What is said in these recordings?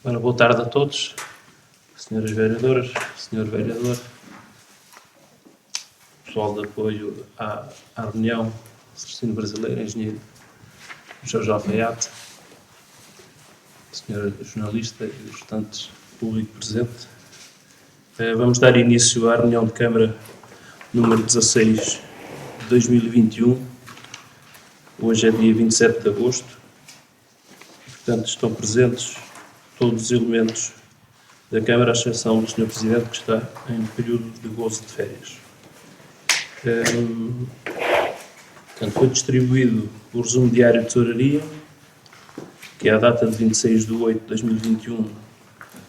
Ora, boa tarde a todos, senhoras vereadoras, senhor vereador, pessoal de apoio à reunião, Destino Brasileiro, engenheiro Jorge Alfaiate, senhora jornalista e os restantes público presente. Vamos dar início à reunião de Câmara número 16 de 2021. Hoje é dia 27 de agosto. Portanto, estão presentes todos os elementos da Câmara, à exceção do Sr. Presidente, que está em período de gozo de férias. Portanto, foi distribuído o resumo diário de tesouraria, que é a data de 26 de 8 de 2021,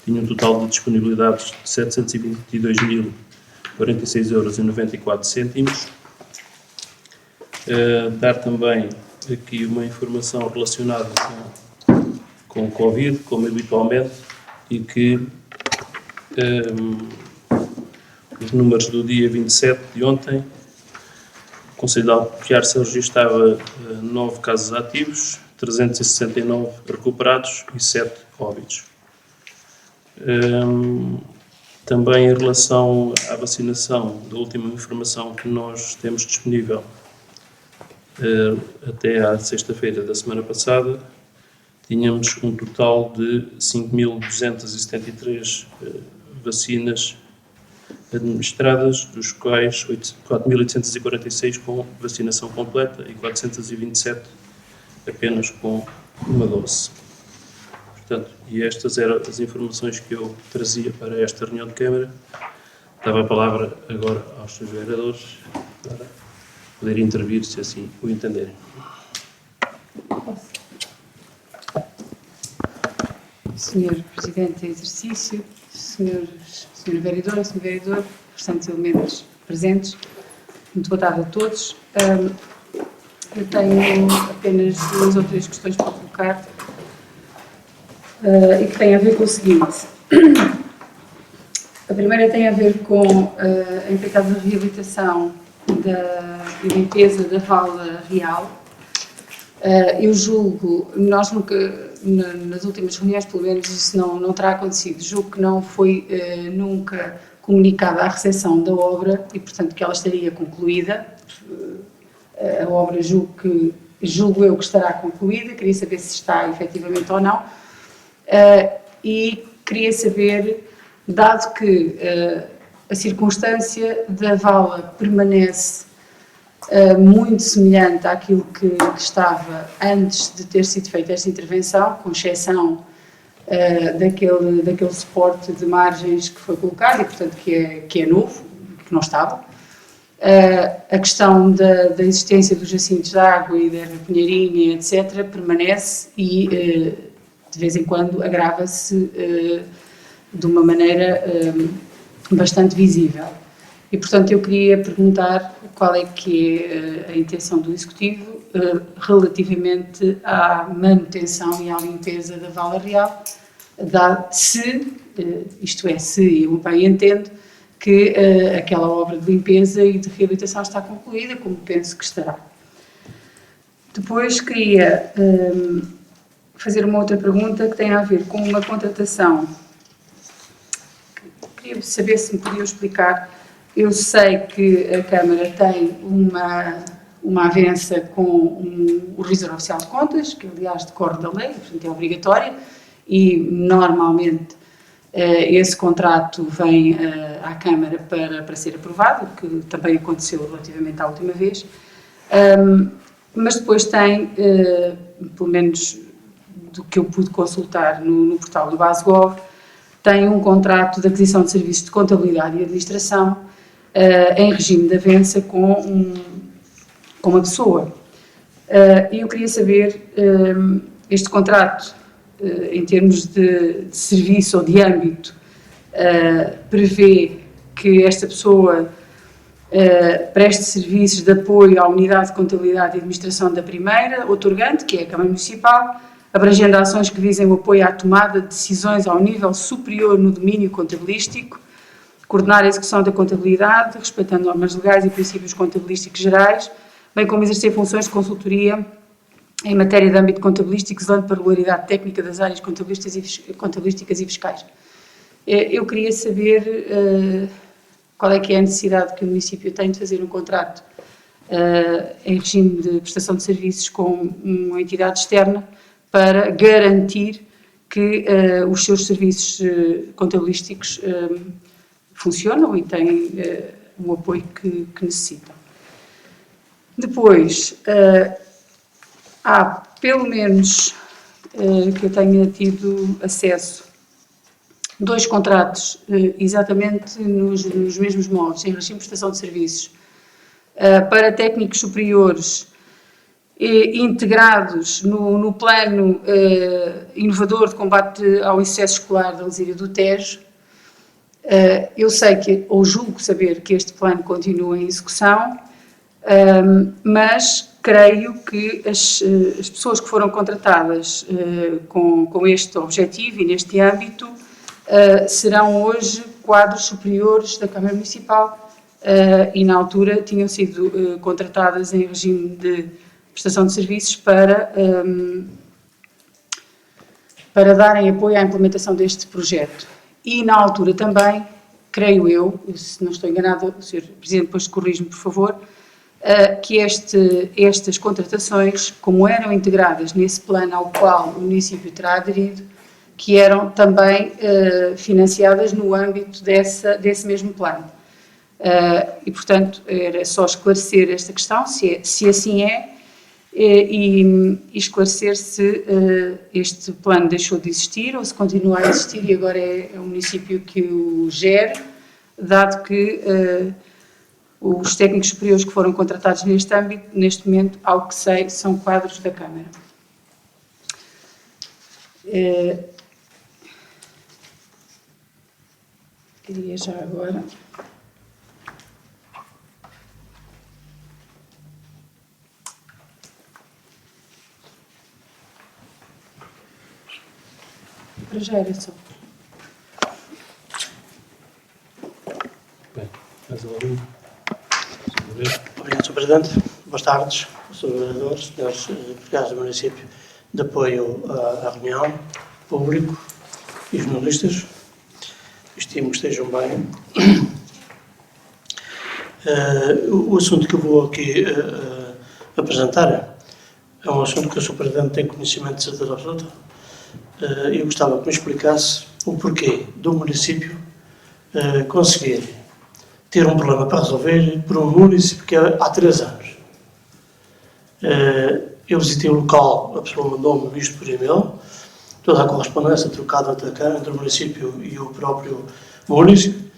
tinha um total de disponibilidades de 722.046,94 €. Dar também aqui uma informação relacionada com o Covid, como habitualmente, e que os números do dia 27 de ontem, o Conselho de Alpiarça registava 9 casos ativos, 369 recuperados e 7 óbitos. Também em relação à vacinação, da última informação que nós temos disponível até à sexta-feira da semana passada, tínhamos um total de 5.273 vacinas administradas, dos quais 4.846 com vacinação completa e 427 apenas com uma dose. Portanto, e estas eram as informações que eu trazia para esta reunião de Câmara. Dava a palavra agora aos seus vereadores para poder intervir, se assim o entenderem. Senhor Presidente em exercício, Senhora Vereadora, Senhor Vereador, restantes elementos presentes, muito boa tarde a todos. Eu tenho apenas 2 ou 3 questões para colocar e que têm a ver com o seguinte. A primeira tem a ver com a impecável reabilitação e limpeza da Vala Real. Eu julgo, nós nunca, nas últimas reuniões, pelo menos isso não terá acontecido, julgo que não foi nunca comunicada a recepção da obra e, portanto, que ela estaria concluída. A obra julgo eu que estará concluída, queria saber se está efetivamente ou não. E queria saber, dado que a circunstância da vala permanece muito semelhante àquilo que estava antes de ter sido feita esta intervenção, com exceção daquele suporte de margens que foi colocado e, portanto, que é novo, que não estava. A questão da existência dos jacintos de água e da pinheirinha, etc., permanece e, de vez em quando, agrava-se de uma maneira bastante visível. E, portanto, eu queria perguntar qual é que é a intenção do Executivo relativamente à manutenção e à limpeza da Vala Real, se eu bem entendo, que aquela obra de limpeza e de reabilitação está concluída, como penso que estará. Depois queria fazer uma outra pergunta que tem a ver com uma contratação. Queria saber se me podiam explicar. Eu sei que a Câmara tem uma avença com o Revisor Oficial de Contas, que aliás decorre da lei, portanto é obrigatória, e normalmente esse contrato vem à Câmara para ser aprovado, o que também aconteceu relativamente à última vez, mas depois tem, pelo menos do que eu pude consultar no portal do BaseGov, tem um contrato de aquisição de serviços de contabilidade e administração em regime de avença com uma pessoa. E eu queria saber, este contrato, em termos de serviço ou de âmbito, prevê que esta pessoa preste serviços de apoio à unidade de contabilidade e administração da primeira outorgante, que é a Câmara Municipal, abrangendo ações que visem o apoio à tomada de decisões ao nível superior no domínio contabilístico, coordenar a execução da contabilidade, respeitando normas legais e princípios contabilísticos gerais, bem como exercer funções de consultoria em matéria de âmbito contabilístico, zelando para a regularidade técnica das áreas contabilísticas e fiscais. Eu queria saber qual é que é a necessidade que o município tem de fazer um contrato em regime de prestação de serviços com uma entidade externa para garantir que os seus serviços contabilísticos funcionam e têm o apoio que necessitam. Depois, há pelo menos que eu tenha tido acesso 2 contratos exatamente nos mesmos moldes, em regime de prestação de serviços, para técnicos superiores integrados no plano inovador de combate ao insucesso escolar da Lesíria do Tejo. Eu sei que, ou julgo saber que este plano continua em execução, mas creio que as pessoas que foram contratadas com este objetivo e neste âmbito serão hoje quadros superiores da Câmara Municipal e na altura tinham sido contratadas em regime de prestação de serviços para darem apoio à implementação deste projeto. E na altura também, creio eu, se não estou enganada, o Sr. Presidente depois corrige-me por favor, que estas contratações, como eram integradas nesse plano ao qual o município terá aderido, que eram também financiadas no âmbito desse mesmo plano. E, portanto, era só esclarecer esta questão, se assim é, e esclarecer se este plano deixou de existir ou se continua a existir e agora é o município que o gere, dado que os técnicos superiores que foram contratados neste âmbito, neste momento, ao que sei, são quadros da Câmara. Queria já agora... Para já era só. Bem, mais algum? Obrigado, Sr. Presidente. Boas tardes, Sr. Vereador, senhores deputados do município, de apoio à reunião, público e jornalistas. Estimo que estejam bem. O assunto que eu vou aqui apresentar é um assunto que o Sr. Presidente tem conhecimento de certeza absoluta. Eu gostava que me explicasse o porquê do município conseguir ter um problema para resolver por um município que há 3 anos. Eu visitei o local, a pessoa mandou-me isto por e-mail, toda a correspondência trocada entre o município e o próprio município.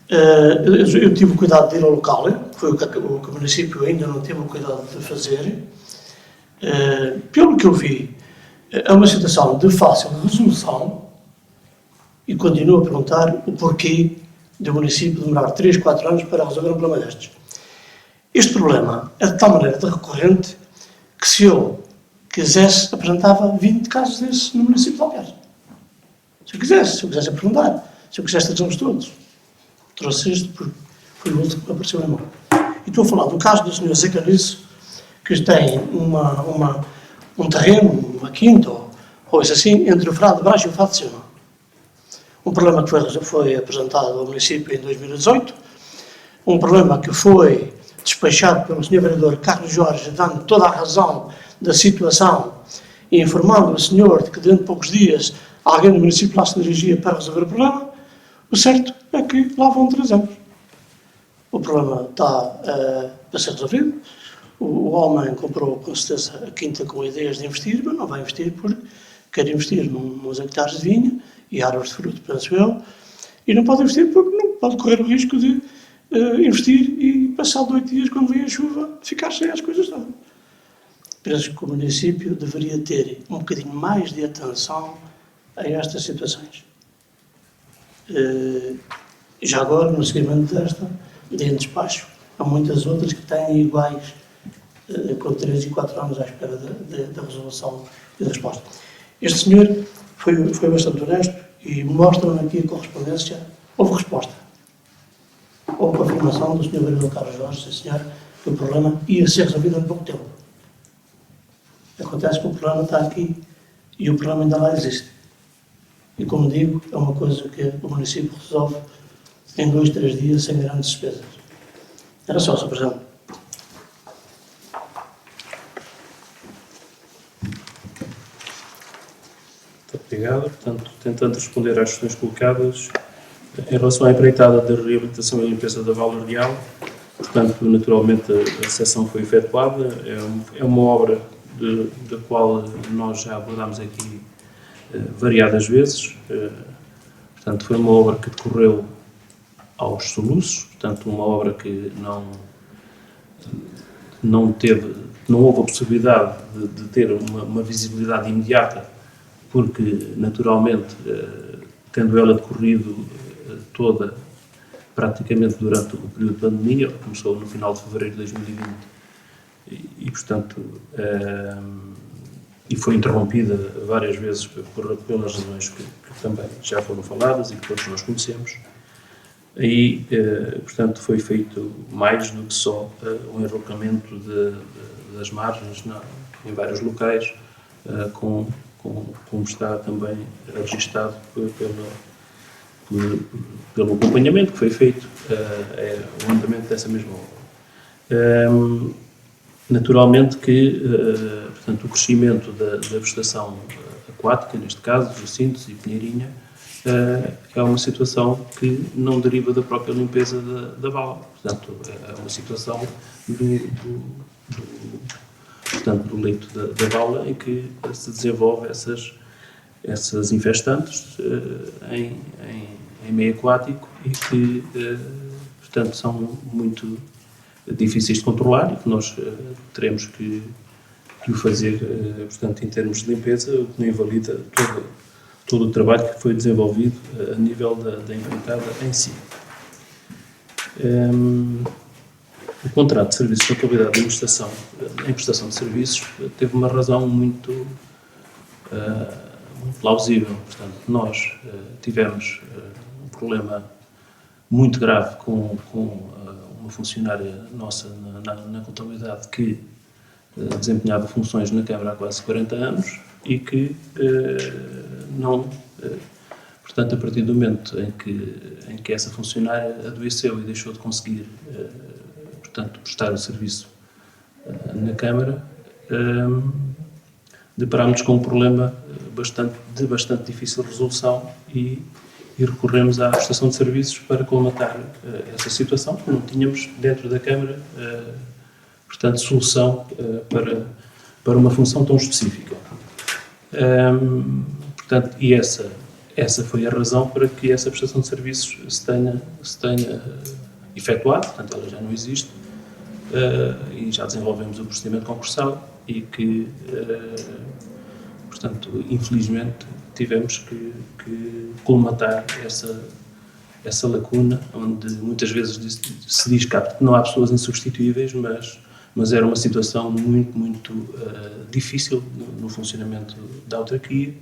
Eu tive o cuidado de ir ao local, foi o que o município ainda não teve o cuidado de fazer. Pelo que eu vi, é uma situação de fácil resolução e continuo a perguntar o porquê do município demorar 3, 4 anos para resolver um problema destes. Este problema é de tal maneira recorrente que se eu quisesse, apresentava 20 casos desses no município de Alpiar. Se eu quisesse apresentar, se eu quisesse trazê-los todos. Trouxe este porque foi o último que apareceu na mão. E estou a falar do caso do Sr. Zé Carniço, que tem um terreno, uma quinta, ou isso assim, entre o Frado de Baixo e o Frado de Cima. Um problema que foi apresentado ao município em 2018, um problema que foi despachado pelo Sr. Vereador Carlos Jorge, dando toda a razão da situação e informando o senhor de que dentro de poucos dias alguém do município lá se dirigia para resolver o problema. O certo é que lá vão 3 anos. O problema está para ser resolvido. O homem comprou com certeza a quinta com ideias de investir, mas não vai investir porque quer investir nos hectares de vinha e árvores de fruto, penso eu, e não pode investir porque não pode correr o risco de investir e, passado 8 dias, quando vem a chuva, ficar sem as coisas todas. Penso que o município deveria ter um bocadinho mais de atenção a estas situações. Já agora, no seguimento desta, em despacho, há muitas outras que têm iguais, com 3 e 4 anos à espera da resolução e da resposta. Este senhor foi bastante honesto e mostra-me aqui a correspondência. Houve resposta. Houve confirmação do Sr. Vereador Carlos Jorge, sim senhor, que o problema ia ser resolvido em pouco tempo. Acontece que o problema está aqui e o problema ainda lá existe. E como digo, é uma coisa que o município resolve em 2, 3 dias sem grandes despesas. Era só, Sr. Presidente. Muito obrigado. Portanto, tentando responder às questões colocadas, em relação à empreitada de reabilitação e limpeza da Vala Real, portanto, naturalmente a seção foi efetuada, é uma obra da qual nós já abordámos aqui variadas vezes, portanto, foi uma obra que decorreu aos soluços, portanto, uma obra que não houve a possibilidade de ter uma visibilidade imediata, porque, naturalmente, tendo ela decorrido toda, praticamente durante o período de pandemia, começou no final de fevereiro de 2020, e portanto, e foi interrompida várias vezes pelas razões que também já foram faladas e que todos nós conhecemos. Aí, portanto, foi feito mais do que só um enrocamento das margens em vários locais, como está também registado pelo acompanhamento que foi feito o andamento dessa mesma obra. Naturalmente que, portanto, o crescimento da vegetação aquática, neste caso, dos jacintos e Pinheirinha, é uma situação que não deriva da própria limpeza da vala. Portanto, é uma situação portanto, do leito da vala em que se desenvolve essas infestantes em meio aquático e que, portanto, são muito difíceis de controlar e que nós teremos que o fazer, portanto, em termos de limpeza, o que não invalida todo o trabalho que foi desenvolvido a nível da empreitada em si. O contrato de serviços de contabilidade de administração em prestação de serviços teve uma razão muito plausível. Portanto, nós tivemos um problema muito grave com uma funcionária nossa na contabilidade que desempenhava funções na Câmara há quase 40 anos e que portanto, a partir do momento em que essa funcionária adoeceu e deixou de conseguir, portanto, prestar o serviço na Câmara, deparámos com um problema de bastante difícil resolução e recorremos à prestação de serviços para colmatar essa situação, porque não tínhamos dentro da Câmara, portanto, solução para uma função tão específica. Portanto, e essa foi a razão para que essa prestação de serviços se tenha efetuado, portanto, ela já não existe, e já desenvolvemos o procedimento concursal e que, portanto, infelizmente, tivemos que colmatar essa lacuna, onde muitas vezes se diz que não há pessoas insubstituíveis, mas era uma situação muito difícil no funcionamento da autarquia,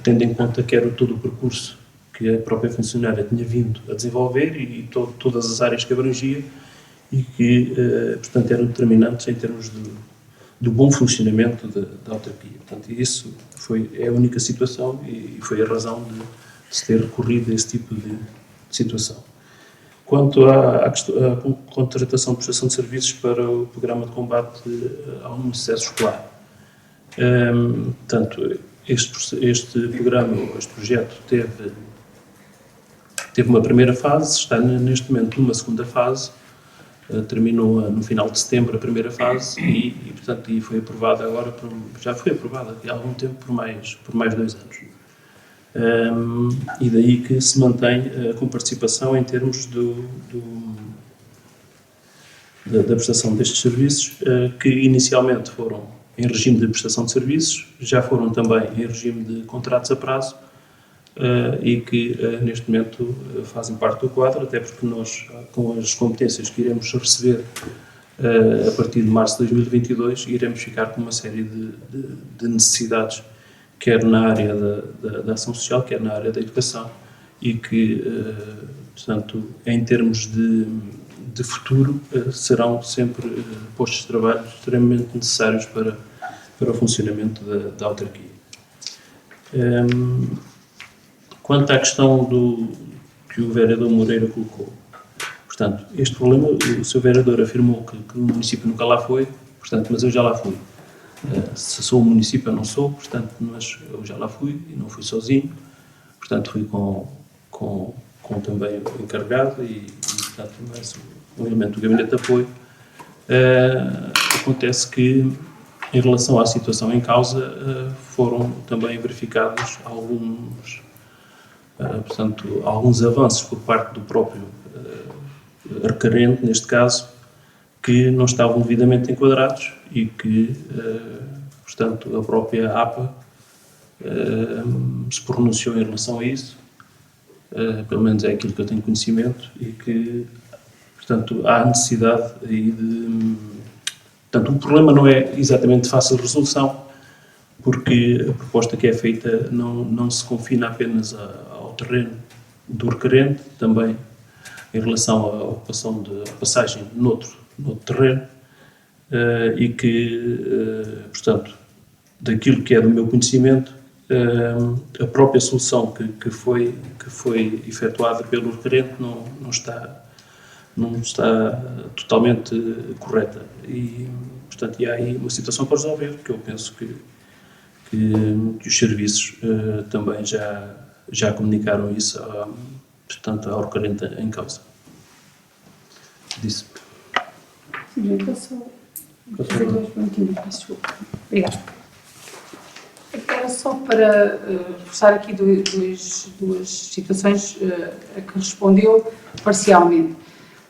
tendo em conta que era todo o percurso que a própria funcionária tinha vindo a desenvolver e todas as áreas que abrangia e que, portanto, eram determinantes em termos do bom funcionamento da autarquia. Portanto, isso é a única situação e foi a razão de se ter recorrido a esse tipo de situação. Quanto à contratação de prestação de serviços para o programa de combate ao insucesso escolar, portanto, este projeto teve uma primeira fase, está neste momento numa segunda fase, terminou no final de setembro a primeira fase portanto, foi aprovada agora, já foi aprovada há algum tempo por mais 2 anos. E daí que se mantém com participação em termos da prestação destes serviços, que inicialmente foram em regime de prestação de serviços, já foram também em regime de contratos a prazo, e que neste momento fazem parte do quadro, até porque nós, com as competências que iremos receber a partir de março de 2022, iremos ficar com uma série de necessidades, quer na área da ação social, quer na área da educação, e que, portanto, em termos de futuro, serão sempre postos de trabalho extremamente necessários para o funcionamento da autarquia. Quanto à questão que o vereador Moreira colocou, portanto, este problema, o Sr. vereador afirmou que o município nunca lá foi, portanto, mas eu já lá fui. Se sou um município, eu não sou, portanto, mas eu já lá fui e não fui sozinho, portanto, fui com também o encarregado e portanto, mais um elemento do gabinete de apoio. Acontece que, em relação à situação em causa, foram também verificados alguns avanços por parte do próprio requerente, neste caso, que não estavam devidamente enquadrados e que, portanto, a própria APA se pronunciou em relação a isso, pelo menos é aquilo que eu tenho conhecimento, e que, portanto, há necessidade aí de... Portanto, o problema não é exatamente de fácil resolução, porque a proposta que é feita não se confina apenas ao terreno do requerente, também em relação à passagem noutro terreno, e que, portanto, daquilo que é do meu conhecimento, a própria solução que foi efetuada pelo requerente não está totalmente correta. E, portanto, há aí uma situação para resolver, que eu penso que os serviços também já comunicaram isso portanto, ao requerente em causa. Disse. Sim, posso fazer 2 pontinhos, peço desculpa. Obrigada. Era só para reforçar aqui duas situações a que respondeu parcialmente.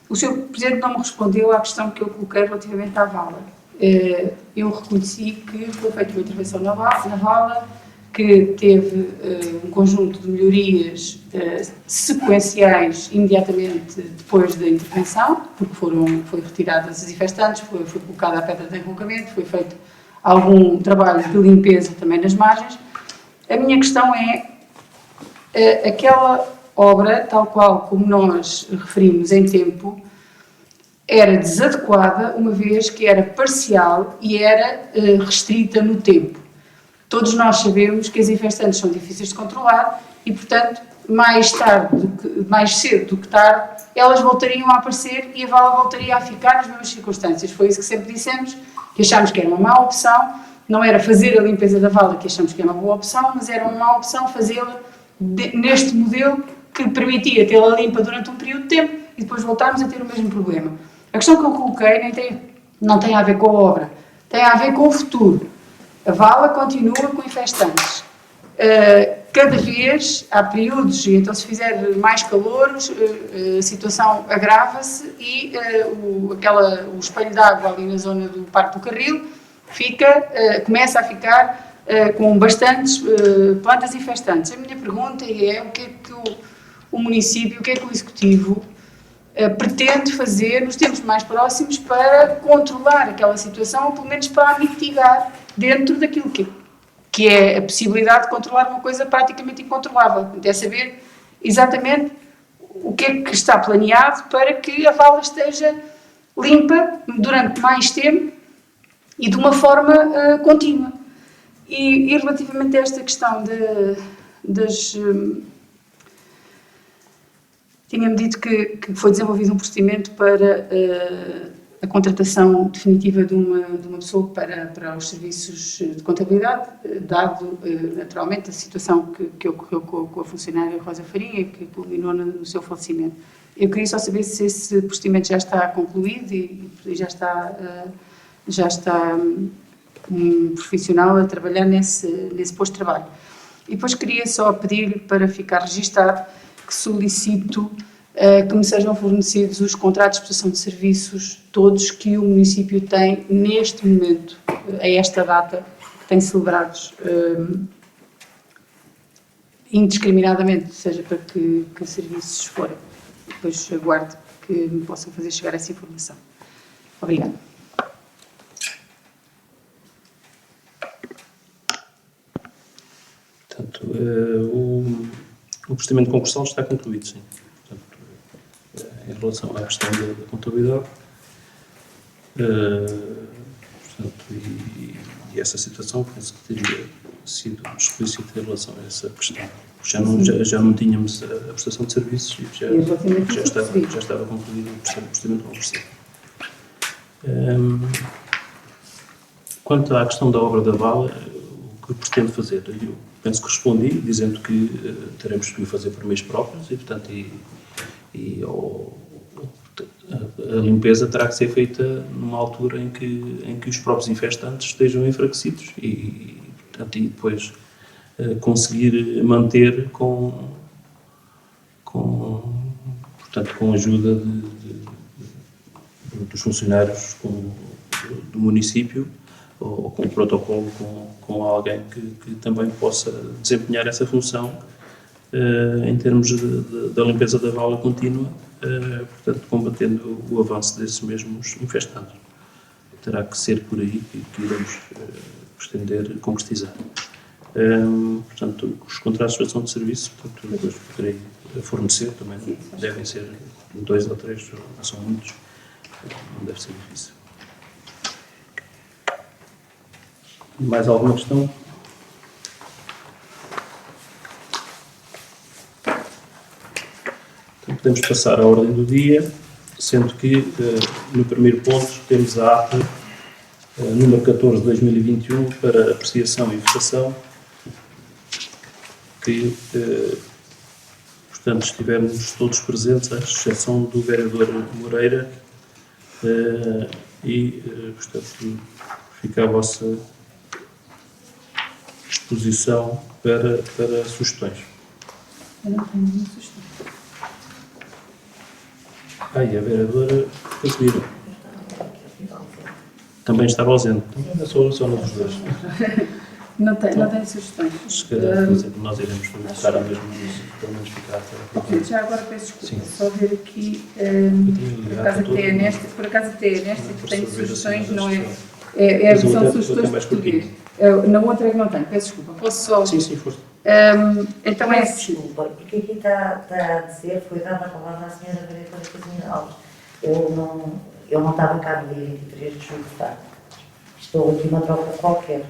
O Sr. Presidente não me respondeu à questão que eu coloquei relativamente à vala. Eu reconheci que foi feita uma intervenção na vala, que teve um conjunto de melhorias sequenciais imediatamente depois da intervenção, porque foi retiradas as infestantes, foi colocada a pedra de enrocamento, foi feito algum trabalho de limpeza também nas margens. A minha questão é, aquela obra, tal qual como nós referimos em tempo, era desadequada, uma vez que era parcial e era restrita no tempo. Todos nós sabemos que as infestantes são difíceis de controlar e, portanto, mais cedo do que tarde, elas voltariam a aparecer e a vala voltaria a ficar nas mesmas circunstâncias. Foi isso que sempre dissemos, que achámos que era uma má opção, não era fazer a limpeza da vala que achamos que é uma boa opção, mas era uma má opção fazê-la neste modelo que permitia tê-la limpa durante um período de tempo e depois voltarmos a ter o mesmo problema. A questão que eu coloquei não tem a ver com a obra, tem a ver com o futuro. A vala continua com infestantes. Cada vez há períodos, e então se fizer mais calor, a situação agrava-se e o espelho de água ali na zona do Parque do Carril começa a ficar com bastantes plantas infestantes. A minha pergunta é o que é que o município, o que é que o Executivo pretende fazer nos tempos mais próximos para controlar aquela situação, ou pelo menos para mitigar dentro daquilo que é a possibilidade de controlar uma coisa praticamente incontrolável. É saber exatamente o que é que está planeado para que a vala esteja limpa durante mais tempo e de uma forma contínua. E relativamente a esta questão tinha-me dito que foi desenvolvido um procedimento para a contratação definitiva de uma pessoa para os serviços de contabilidade, dado naturalmente a situação que ocorreu com a funcionária Rosa Farinha, que culminou no seu falecimento. Eu queria só saber se esse procedimento já está concluído e já está um profissional a trabalhar nesse posto de trabalho. E depois queria só pedir para ficar registado que solicito que me sejam fornecidos os contratos de prestação de serviços todos que o município tem neste momento, a esta data, que tem celebrados indiscriminadamente, seja para que serviços forem. Depois aguardo que me possam fazer chegar essa informação. Obrigada. Portanto, o procedimento concursal está concluído, sim. Portanto, em relação à questão da contabilidade, portanto, e aqui essa situação, penso que teria sido explícito em relação a essa questão. Já não tínhamos a prestação de serviços e já estava concluído o procedimento conversado. Quanto à questão da obra da vala, o que pretendo fazer? Eu penso que respondi, dizendo que teremos que o fazer por meios próprios e, portanto, a limpeza terá que ser feita numa altura em que os próprios infestantes estejam enfraquecidos e depois conseguir manter com a ajuda dos funcionários do município ou com o protocolo com alguém que também possa desempenhar essa função em termos da limpeza da vala contínua, portanto, combatendo o avanço desses mesmos infestantes. Terá que ser por aí que iremos pretender concretizar. Portanto, os contratos de prestação de serviço, portanto, depois poderei fornecer, também devem ser 2 ou 3, não são muitos, não deve ser difícil. Mais alguma questão? Então, podemos passar à ordem do dia, sendo que no primeiro ponto temos a ata número 14 de 2021 para apreciação e votação, que, portanto, estivermos todos presentes, à exceção do vereador Moreira, portanto, fica à vossa disposição para sugestões. Eu não tenho nenhuma sugestão. E a vereadora Casimiro também estava ausente. Então, é só nos dois. Não tenho sugestões. Se calhar, por exemplo, nós iremos votar a mesma, pelo menos ficar até. Já agora peço desculpa, Sim. só ver aqui, por acaso até é nesta que tenho sugestões, não é? São sugestões de português. Na outra é que não tenho, peço desculpa. Posso só? Sim, força. Então é assim. Desculpa, porque aqui está a dizer, foi dada a palavra à senhora vereadora Casimiro Alves. Eu não estava cá no dia 23 de julho, tá? Estou aqui numa troca qualquer.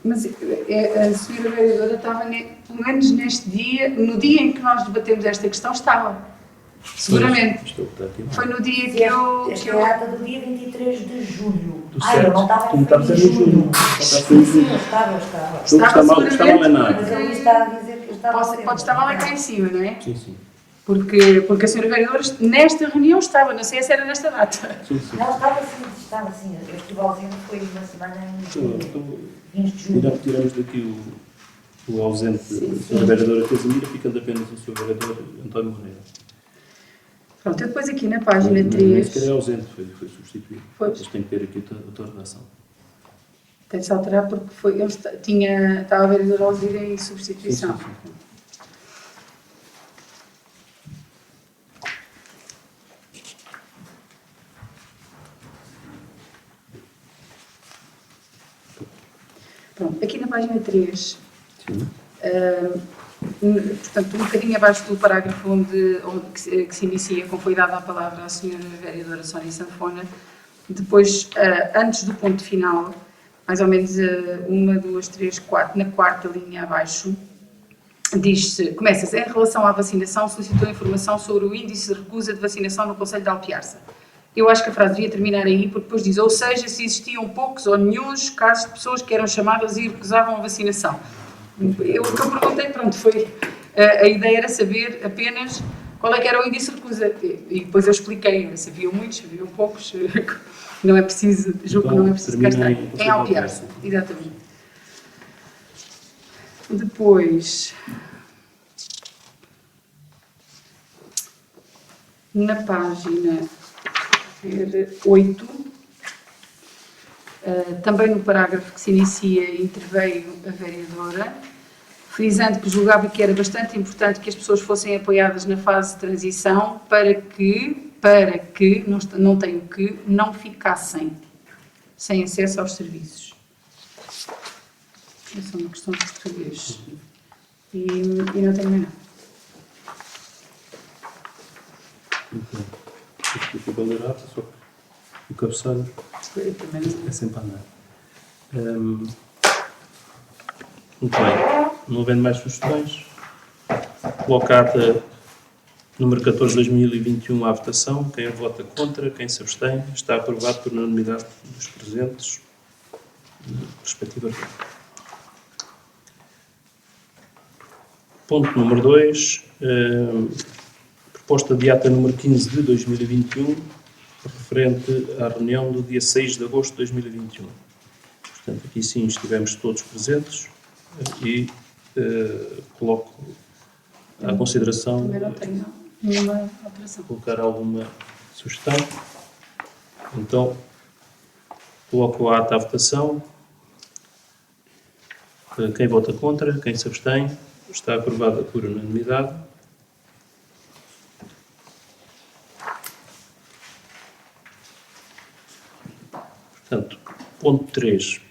Mas a senhora vereadora estava, pelo menos neste dia, no dia em que nós debatemos esta questão, estava. Seguramente. Foi no dia que eu... Esta é a ata do dia 23 de julho. Eu não estava em julho. Sim, eu estava. Está mal na Mas ele está a dizer que eu estava... Pode estar mal cá em cima, não é? Sim. Porque a senhora vereadora, nesta reunião estava, não sei se era nesta data. Sim. Não, estava sim. Eu estive ausente, foi uma semana em 20 de julho. Então, retiramos daqui o ausente da vereadora Casimiro, ficando apenas o seu vereador António Moreira. Pronto, eu depois aqui na página Nem 3... sequer é ausente, foi substituído. Foi. Mas tem que ter aqui a tua redação. Tem-se alterar porque estava a vereadora Alzira em substituição. Sim. Pronto, aqui na página 3, Sim. portanto, um bocadinho abaixo do parágrafo que se inicia com foi dada a palavra à senhora vereadora Sónia Sanfona, depois, antes do ponto final, mais ou menos 1, 2, 3, 4, na quarta linha abaixo, diz-se, começa-se, em relação à vacinação, solicitou informação sobre o índice de recusa de vacinação no concelho de Alpiarça. Eu acho que a frase devia terminar aí, porque depois diz, ou seja, se existiam poucos ou nenhuns casos de pessoas que eram chamadas e recusavam a vacinação. O que eu perguntei, pronto, foi, a ideia era saber apenas qual é que era o índice de recusa. E depois eu expliquei, se haviam muitos, se haviam poucos, não é preciso, julgo que não é preciso gastar. Em Alpiarça, exatamente. Depois, na página 8, também no parágrafo que se inicia, interveio a vereadora, frisando que julgava que era bastante importante que as pessoas fossem apoiadas na fase de transição para que não tenho o que, não ficassem sem acesso aos serviços. Essa é uma questão de português. E não tenho mais nada. Fica bem errado, só que o cabeçalho Eu também não sei. é sempre a andar. Muito bem, não havendo mais sugestões, coloco a ata número 14 de 2021 à votação. Quem vota contra, quem se abstém, está aprovado por unanimidade dos presentes, respectivamente. Ponto número 2, proposta de ata número 15 de 2021, referente à reunião do dia 6 de agosto de 2021. Portanto, aqui sim estivemos todos presentes e coloco à consideração. Também não tenho nenhuma alteração. Colocar alguma sugestão. Então, coloco a ata à votação. Quem vota contra, quem se abstém, está aprovada por unanimidade. Portanto, ponto 3.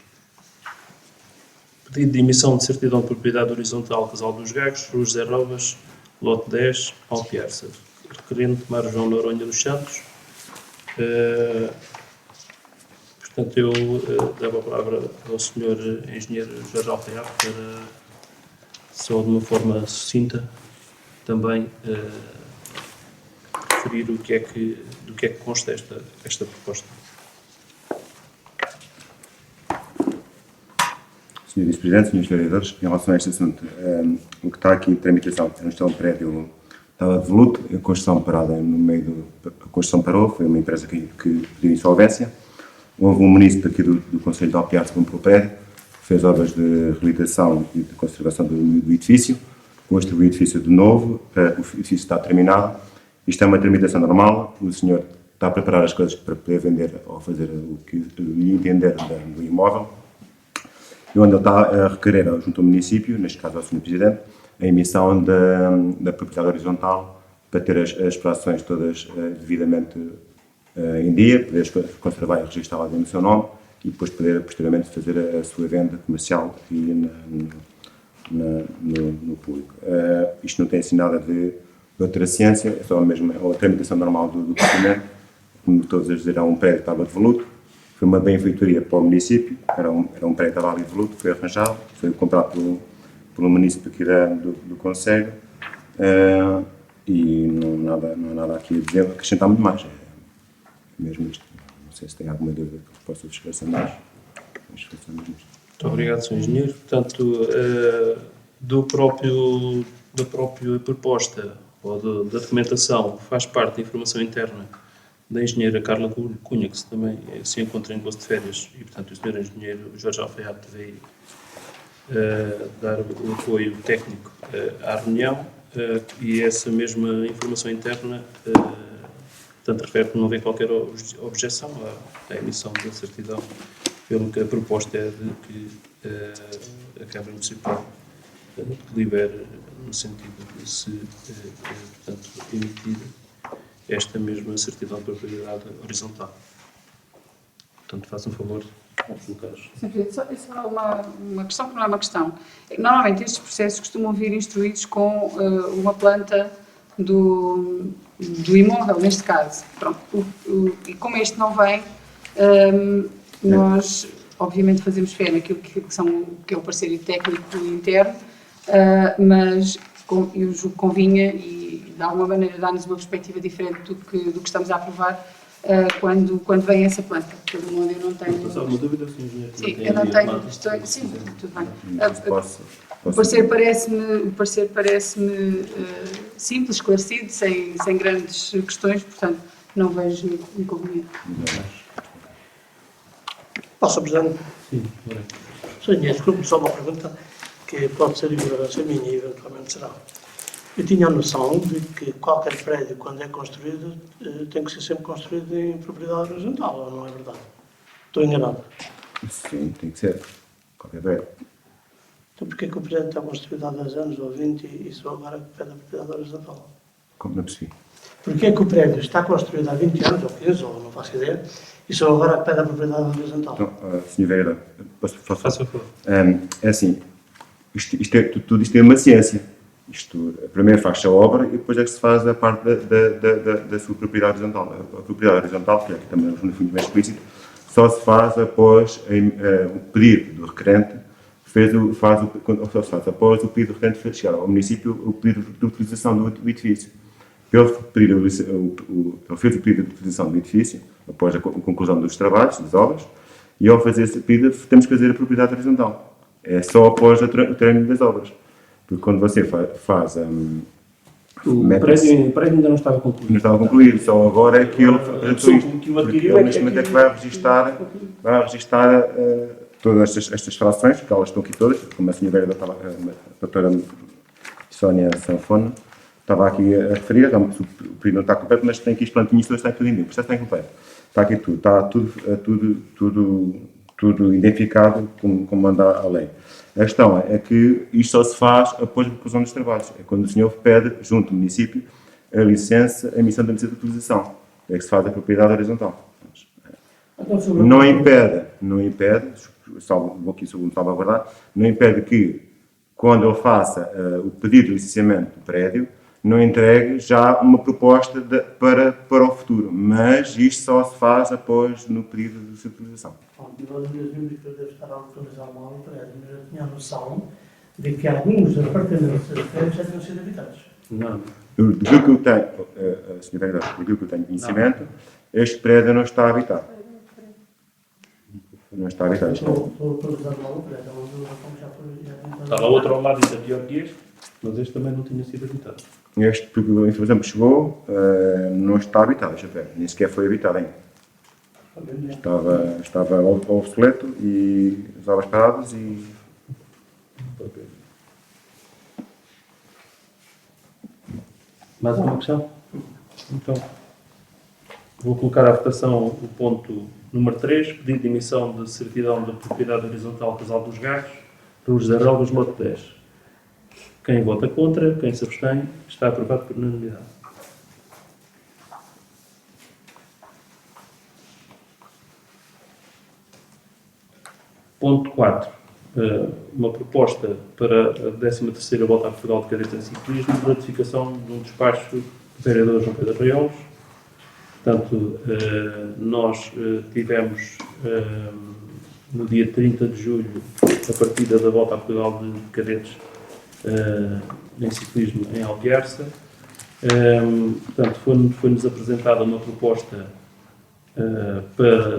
Pedido de emissão de certidão de propriedade horizontal Casal dos Gagos, Rua José Robas, lote 10, Alpiarça. Requerente Mário João Noronha dos Santos. Portanto, eu dava a palavra ao Sr. Engenheiro Jorge Alfaiate para, só de uma forma sucinta, também referir do que é que consta esta proposta. Sr. Vice-Presidente, Srs. Vereadores, em relação a este assunto, o que está aqui em tramitação é um prédio estava devoluto, a construção parada no meio a construção parou, foi uma empresa que pediu insolvência. Houve um munícipe aqui do Conselho de Alpiarça que comprou o prédio, fez obras de reabilitação e de conservação do edifício, construiu o edifício de novo, o edifício está terminado. Isto é uma tramitação normal, o senhor está a preparar as coisas para poder vender ou fazer o que lhe entender do imóvel, e onde ele está a requerer junto ao município, neste caso ao Sr. Presidente, a emissão da propriedade horizontal para ter as frações todas devidamente em dia, poder conservar e registrar no seu nome e depois poder posteriormente fazer a sua venda comercial aqui no público. Isto não tem assim nada de outra ciência, é só mesmo a tramitação normal do procedimento. Como todos a dizer, era um prédio que estava devoluto, foi uma benfeitoria para o município, era um prédio que estava ali devoluto, foi arranjado, foi comprado pelo município aqui do Conselho, e não há nada aqui a dizer, acrescentar muito mais, é mesmo isto. Não sei se tem alguma dúvida que possa esclarecer mais, mas esclarecemos isto. Muito obrigado, Sr. Engenheiro. Portanto, da própria proposta ou da documentação faz parte da informação interna da engenheira Carla Cunha, que também se encontra em gozo de férias, e, portanto, o Sr. Engenheiro Jorge Alfaiate veio dar o apoio técnico à reunião, e essa mesma informação interna, portanto, refere que não vem qualquer objeção à emissão da certidão, pelo que a proposta é de que a Câmara Municipal delibere no sentido de se, portanto, emitir esta mesma certidão de propriedade horizontal. Portanto, faça um favor de colocar. Sr. Presidente, só uma questão que não é uma questão. Normalmente estes processos costumam vir instruídos com uma planta do imóvel, neste caso. Pronto, e como este não vem, nós obviamente fazemos fé naquilo que é o parceiro técnico interno, mas eu julgo que convinha e de alguma maneira dá-nos uma perspectiva diferente do que estamos a aprovar quando vem essa planta. Pelo mundo eu não tenho... Mas há alguma dúvida, Sr. Engenheiro? Sim, eu não tenho... Sim, tudo bem. O parecer parece-me simples, esclarecido, sem grandes questões, portanto, não vejo inconveniente. Posso, Presidente? Sim, ora. Sr. Engenheiro, desculpe só uma pergunta que pode ser ignorância minha e eventualmente será. Eu tinha a noção de que qualquer prédio, quando é construído, tem que ser sempre construído em propriedade horizontal, ou não é verdade? Estou enganado. Sim, tem que ser. Qualquer prédio. Então porquê que o prédio está construído há 10 anos ou 20 e só agora que pede a propriedade horizontal? Como não percebi? Porquê que o prédio está construído há 20 anos ou 15, ou não faço ideia, e só agora que pede a propriedade horizontal? Então, Sr. Vereador, posso falar? Faça favor. É assim, tudo isto é uma ciência. Isto, primeiro faz-se a obra e depois é que se faz a parte da sua propriedade horizontal. A propriedade horizontal, que é aqui também no fundo bem explícito, só se faz após o pedido do requerente, após o pedido do requerente chegar ao município o pedido de utilização do edifício. Ele fez o pedido de utilização do edifício, após a conclusão dos trabalhos, das obras, e ao fazer esse pedido temos que fazer a propriedade horizontal. É só após o término das obras. Porque quando você faz o prédio ainda não estava concluído. Não estava concluído, só agora é que ele que o adquiriu ele neste momento é que vai registar todas estas frações, porque elas estão aqui todas, como a senhora a doutora Sónia Sanfona estava aqui a referir, o período não está completo, mas tem aqui as plantinhas todas, está tudo em dia, o processo está incompleto. Está aqui tudo, está tudo identificado como manda a lei. A questão é que isto só se faz após a conclusão dos trabalhos. É quando o senhor pede, junto ao município, a licença, a emissão da licença de utilização. É que se faz a propriedade horizontal. Não impede, vou aqui salvaguardar, não impede que, quando ele faça o pedido de licenciamento do prédio, não entregue já uma proposta para o futuro. Mas isto só se faz após no pedido de utilização. Nós mesmo que eu devo estar a autorizar mal o prédio, mas eu tinha a noção de que alguns apartamentos da prédio já tinham sido habitados. Não. Daquilo que eu tenho, senhor vereador, daquilo que eu tenho conhecimento, este prédio não está habitado. Não está habitado. Estou a autorizar mal o prédio, mas já foi... Estava outro ao lado, isso é pior que este, mas este também não tinha sido habitado. Este, porque a informação que chegou, não está habitado, deixa eu ver, nem sequer foi habitado ainda. Estava obsoleto e as obras paradas e... Mais uma questão? Então, vou colocar à votação o ponto número 3, pedido de emissão de certidão de propriedade horizontal Casal dos Garros, Rua José Relvas, lote 10. Quem vota contra, quem se abstém, está aprovado por unanimidade. Ponto 4. Uma proposta para a 13ª Volta a Portugal de Cadetes em Ciclismo, de ratificação de um despacho do vereador João Pedro Arraiolos. Portanto, nós tivemos no dia 30 de julho a partida da Volta a Portugal de Cadetes em ciclismo em Algherça. Portanto, foi-nos apresentada uma proposta para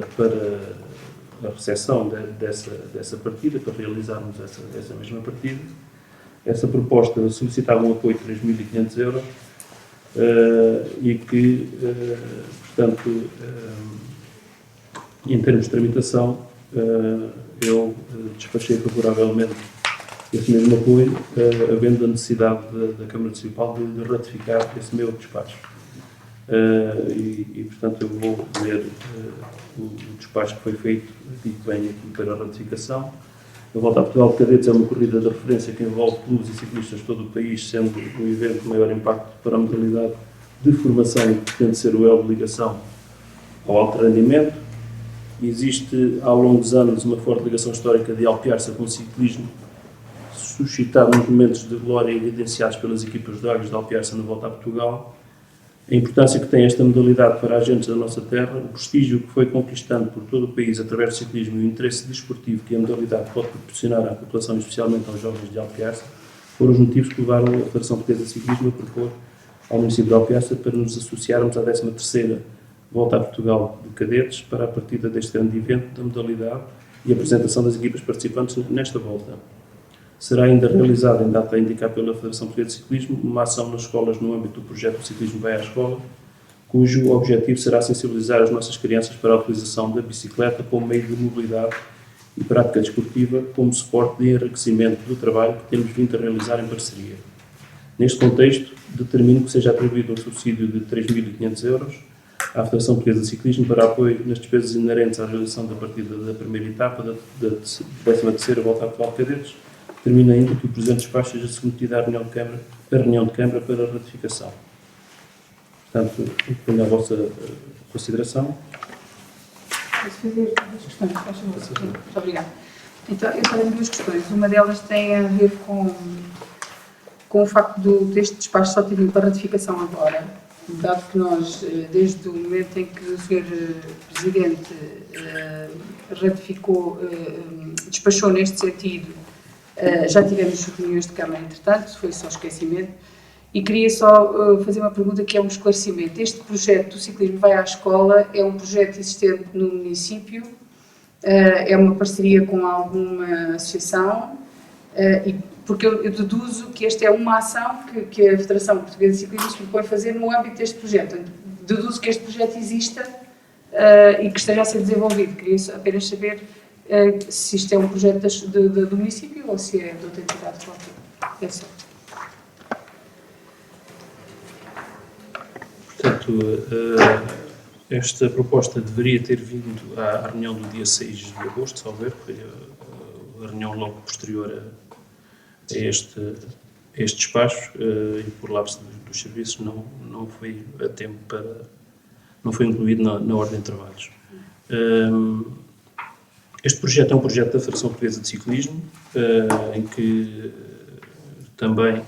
a recepção dessa partida, para realizarmos essa mesma partida. Essa proposta solicitava um apoio de 3.500 euros e que, portanto, em termos de tramitação, eu despachei favoravelmente esse mesmo apoio, havendo a necessidade da Câmara Municipal de ratificar esse meu despacho. Portanto, eu vou ler o despacho que foi feito, digo bem aqui para a ratificação. A Volta a Portugal de Cadetes é uma corrida de referência que envolve clubes e ciclistas de todo o país, sendo o evento de maior impacto para a modalidade de formação e que pretende ser o elo de ligação ao alto rendimento. Existe, ao longo dos anos, uma forte ligação histórica de Alpiarça com o ciclismo, suscitado nos momentos de glória evidenciados pelas equipas de Águias de Alpiarça na Volta a Portugal. A importância que tem esta modalidade para agentes da nossa terra, o prestígio que foi conquistando por todo o país através do ciclismo e o interesse desportivo que a modalidade pode proporcionar à população e especialmente aos jovens de Alpiarça, foram os motivos que levaram a Federação Portuguesa de Ciclismo a propor ao município de Alpiarça para nos associarmos à 13ª Volta a Portugal de Cadetes para a partida deste grande evento da modalidade e a apresentação das equipas participantes nesta volta. Será ainda realizada, em data a indicar pela Federação Portuguesa de Ciclismo, uma ação nas escolas no âmbito do projeto O Ciclismo Vai à Escola, cujo objetivo será sensibilizar as nossas crianças para a utilização da bicicleta como meio de mobilidade e prática desportiva como suporte de enriquecimento do trabalho que temos vindo a realizar em parceria. Neste contexto, determino que seja atribuído um subsídio de 3.500 euros à Federação Portuguesa de Ciclismo para apoio nas despesas inerentes à realização da partida da primeira etapa da 13ª Volta a Portugal de Cadetes. Termina ainda que o presente despacho seja submetido à reunião de Câmara para ratificação. Portanto, ponho à vossa consideração. Posso fazer duas questões? Muito obrigada. Então, eu tenho duas questões. Uma delas tem a ver com com o facto deste despacho só ter vindo para ratificação agora, dado que nós, desde o momento em que o Sr. Presidente ratificou, despachou neste sentido, já tivemos reuniões de Câmara, entretanto, foi só esquecimento, e queria só fazer uma pergunta que é um esclarecimento. Este projeto do ciclismo vai à escola é um projeto existente no município, é uma parceria com alguma associação, porque eu deduzo que esta é uma ação que a Federação Portuguesa de Ciclismo se propõe fazer no âmbito deste projeto. Deduzo que este projeto exista e que esteja a ser desenvolvido. Queria apenas saber se isto é um projeto do município ou se é de outra entidade qualquer. É só. Portanto, esta proposta deveria ter vindo à reunião do dia 6 de agosto, salvo erro, foi a reunião logo posterior a este despacho, e por lapso dos serviços não foi a tempo não foi incluído na ordem de trabalhos. Este projeto é um projeto da Federação Portuguesa de Ciclismo, em que também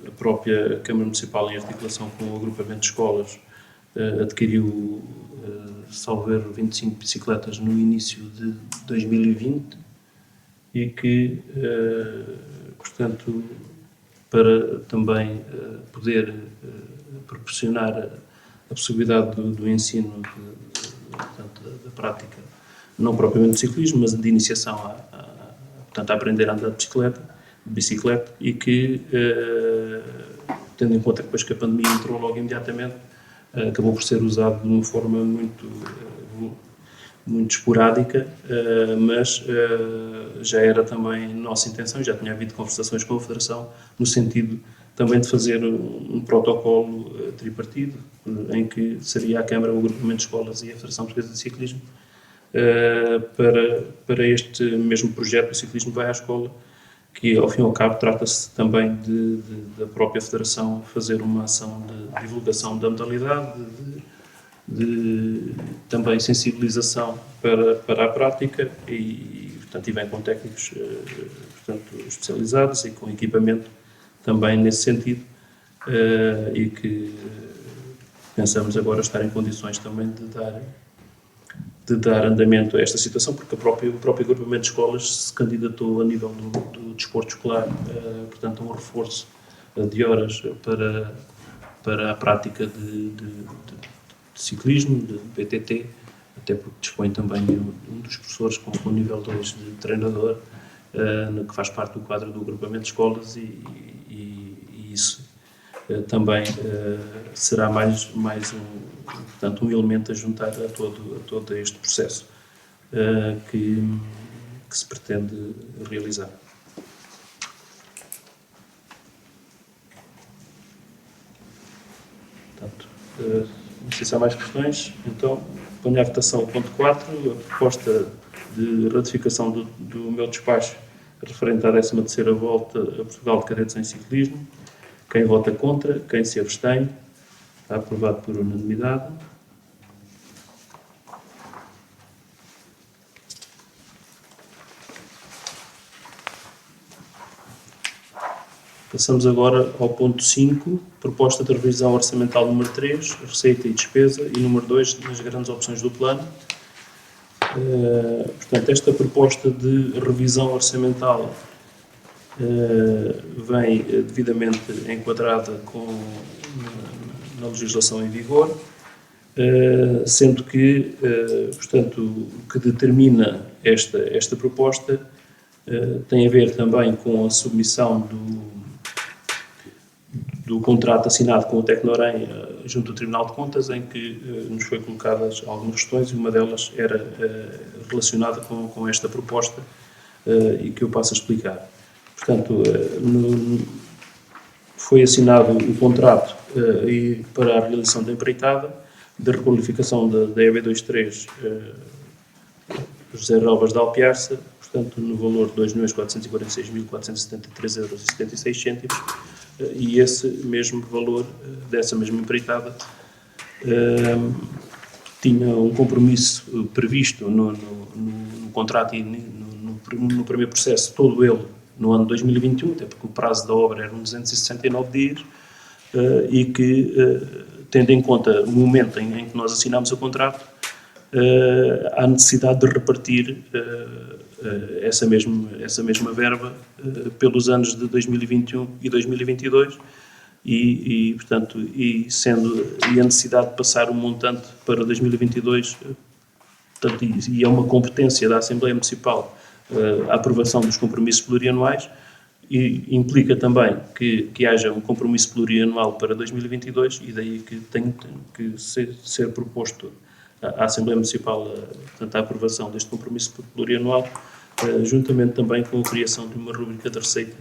a própria Câmara Municipal, em articulação com o agrupamento de escolas, adquiriu, salvo erro, 25 bicicletas no início de 2020 e que, portanto, para também poder proporcionar a possibilidade do ensino da prática, não propriamente do ciclismo, mas de iniciação portanto, a aprender a andar de bicicleta, e que, tendo em conta que depois que a pandemia entrou logo imediatamente, acabou por ser usado de uma forma muito esporádica, mas já era também nossa intenção, já tinha havido conversações com a Federação, no sentido também de fazer um protocolo tripartido, em que seria a Câmara, o agrupamento de escolas e a Federação Portuguesa de Ciclismo, para este mesmo projeto, o Ciclismo Vai à Escola, que ao fim e ao cabo trata-se também da própria Federação fazer uma ação de divulgação da modalidade, de também sensibilização para a prática e portanto, vem com técnicos portanto, especializados e com equipamento também nesse sentido, e que pensamos agora estar em condições também de dar andamento a esta situação, porque o próprio agrupamento de escolas se candidatou a nível do desporto escolar, portanto, um reforço de horas para a prática de ciclismo, de BTT, até porque dispõe também de um dos professores com nível 2 de treinador, que faz parte do quadro do agrupamento de escolas, e isso também será mais portanto, um elemento a juntar a todo este processo que se pretende realizar. Portanto, não sei se há mais questões, então ponho à votação o ponto 4, a proposta de ratificação do meu despacho referente à 13ª volta a Portugal de Cadetes em Ciclismo. Quem vota contra, quem se abstém, está aprovado por unanimidade. Passamos agora ao ponto 5, proposta de revisão orçamental número 3, receita e despesa, e número 2, nas grandes opções do plano. Portanto, esta proposta de revisão orçamental vem devidamente enquadrada na legislação em vigor, sendo que, portanto, o que determina esta proposta tem a ver também com a submissão do contrato assinado com o Tecnorem junto ao Tribunal de Contas, em que nos foi colocadas algumas questões, e uma delas era relacionada com esta proposta, e que eu passo a explicar. Portanto, foi assinado o contrato para a realização da empreitada, da requalificação da EB23 José Robas de Alpiarça, portanto, no valor de 2.446.473,76 €, e esse mesmo valor dessa mesma empreitada tinha um compromisso previsto no contrato e no primeiro processo, todo ele no ano 2021, até porque o prazo da obra era 269 dias, e que, tendo em conta o momento em que nós assinámos o contrato, há necessidade de repartir essa mesma verba pelos anos de 2021 e 2022 portanto, a necessidade de passar o montante para 2022, portanto, e é uma competência da Assembleia Municipal a aprovação dos compromissos plurianuais, e implica também que haja um compromisso plurianual para 2022, e daí que tem que ser proposto à Assembleia Municipal, portanto, a aprovação deste compromisso plurianual, juntamente também com a criação de uma rubrica de receita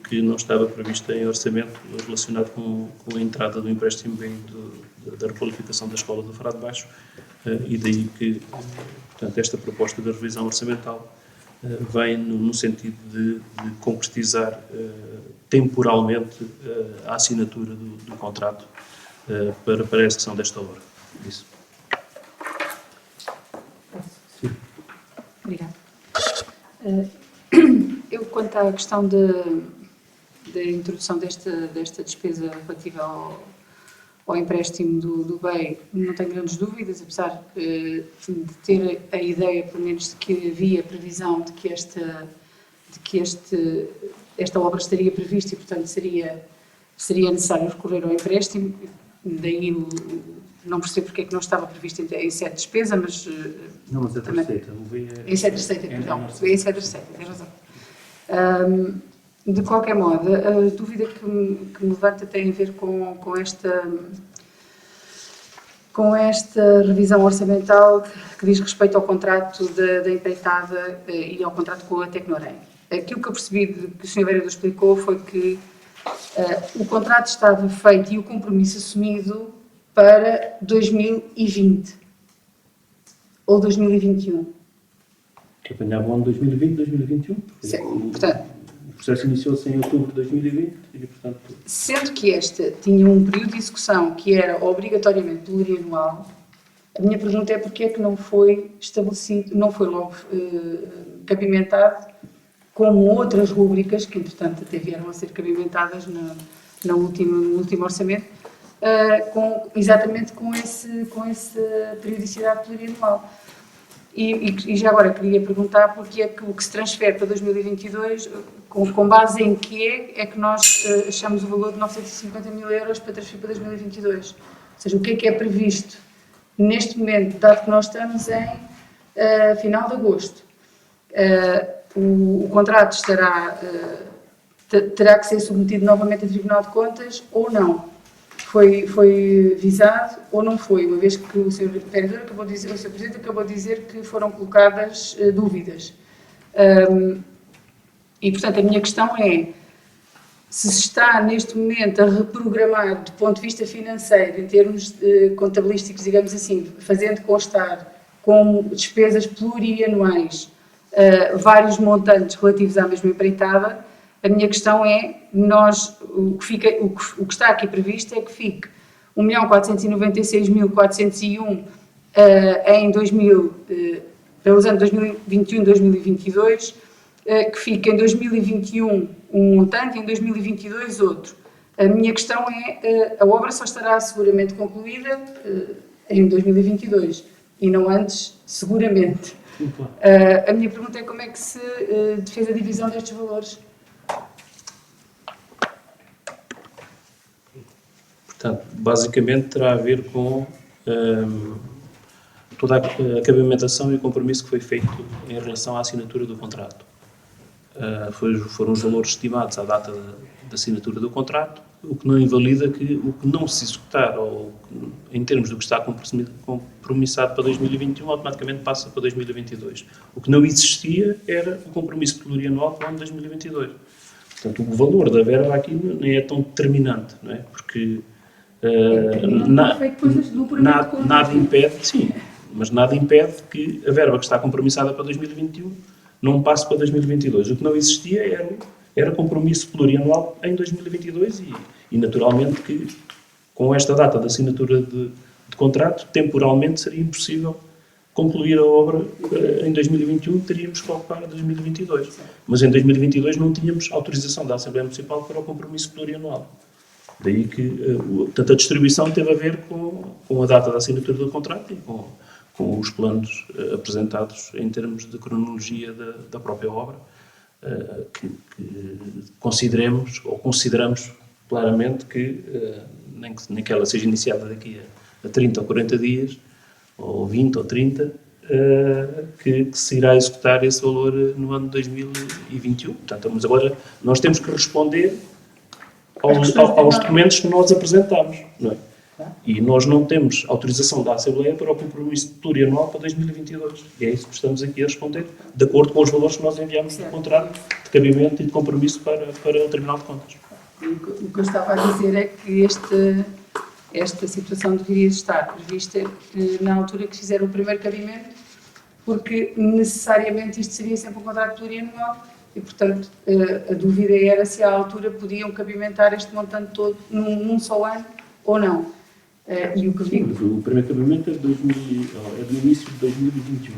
que não estava prevista em orçamento, relacionado com a entrada do empréstimo bem da requalificação da Escola do Frade Baixo, e daí que, portanto, esta proposta de revisão orçamental vem no sentido de concretizar temporalmente a assinatura do contrato para a execução desta obra. Isso. Obrigada. Eu, quanto à questão da introdução desta despesa relativa ao empréstimo do BEI, não tenho grandes dúvidas, apesar de ter a ideia, pelo menos, de que havia previsão de que esta obra estaria prevista e, portanto, seria necessário recorrer ao empréstimo. Daí não percebo porque é que não estava previsto em sede de despesa, mas... Não, mas é também, receita. em sede de receita, perdão. Em sede de receita, tem razão. De qualquer modo, a dúvida que me levanta tem a ver com esta revisão orçamental que diz respeito ao contrato da empreitada e ao contrato com a Tecnorem. Aquilo que eu percebi que o Sr. Vereador explicou foi que o contrato estava feito e o compromisso assumido para 2020 ou 2021. Que apanhava o ano 2020, 2021. Portanto, o processo iniciou-se em outubro de 2020 e, portanto... Sendo que esta tinha um período de execução que era obrigatoriamente plurianual, a minha pergunta é porque é que não foi estabelecido, não foi logo capimentado como outras rúbricas, que entretanto até vieram a ser cabimentadas no último orçamento, exatamente com essa periodicidade plurianual. E já agora queria perguntar porque é que o que se transfere para 2022, com base em que é que nós achamos o valor de 950 mil euros para transferir para 2022? Ou seja, o que é previsto neste momento, dado que nós estamos em final de agosto? O contrato terá que ser submetido novamente a Tribunal de Contas ou não? Foi visado ou não foi, uma vez que o Sr. Vereador acabou de dizer, o Sr. Presidente acabou de dizer que foram colocadas dúvidas. E, portanto, a minha questão é se está neste momento a reprogramar do ponto de vista financeiro, em termos contabilísticos, digamos assim, fazendo constar como despesas plurianuais vários montantes relativos à mesma empreitada. A minha questão é, o que está aqui previsto é que fique 1.496.401 para os anos 2021 e 2022, que fique em 2021 um montante e em 2022 outro. A minha questão é, a obra só estará seguramente concluída em 2022 e não antes, seguramente. A minha pergunta é como é que se fez a divisão destes valores? Portanto, basicamente terá a ver com toda a cabimentação e o compromisso que foi feito em relação à assinatura do contrato. Foram os valores estimados à data da assinatura do contrato, o que não invalida que o que não se executar, ou em termos do que está compromissado para 2021, automaticamente passa para 2022. O que não existia era o compromisso plurianual para o ano 2022. Portanto, o valor da verba aqui nem é tão determinante, não é? Porque nada impede, sim, mas nada impede que a verba que está compromissada para 2021 não passe para 2022. O que não existia era compromisso plurianual em 2022 e naturalmente que com esta data de assinatura de contrato, temporalmente seria impossível concluir a obra em 2021, teríamos que ocupar 2022. Mas em 2022 não tínhamos autorização da Assembleia Municipal para o compromisso plurianual. Daí que, portanto, a distribuição teve a ver com a data da assinatura do contrato e com os planos apresentados em termos de cronologia da própria obra, que consideramos claramente que, nem que ela seja iniciada daqui a 30 ou 40 dias, ou 20 ou 30, que se irá executar esse valor no ano de 2021. Portanto, mas agora nós temos que responder aos documentos que nós apresentamos, não é? E nós não temos autorização da Assembleia para o compromisso plurianual para 2022. E é isso que estamos aqui a responder, de acordo com os valores que nós enviamos no contrato de cabimento e de compromisso para o Tribunal de Contas. O que eu estava a dizer é que esta situação deveria estar prevista na altura que fizeram o primeiro cabimento, porque necessariamente isto seria sempre um contrato plurianual e, portanto, a dúvida era se à altura podiam cabimentar este montante todo num só ano ou não. E o que digo... O primeiro cabimento é do início de 2021.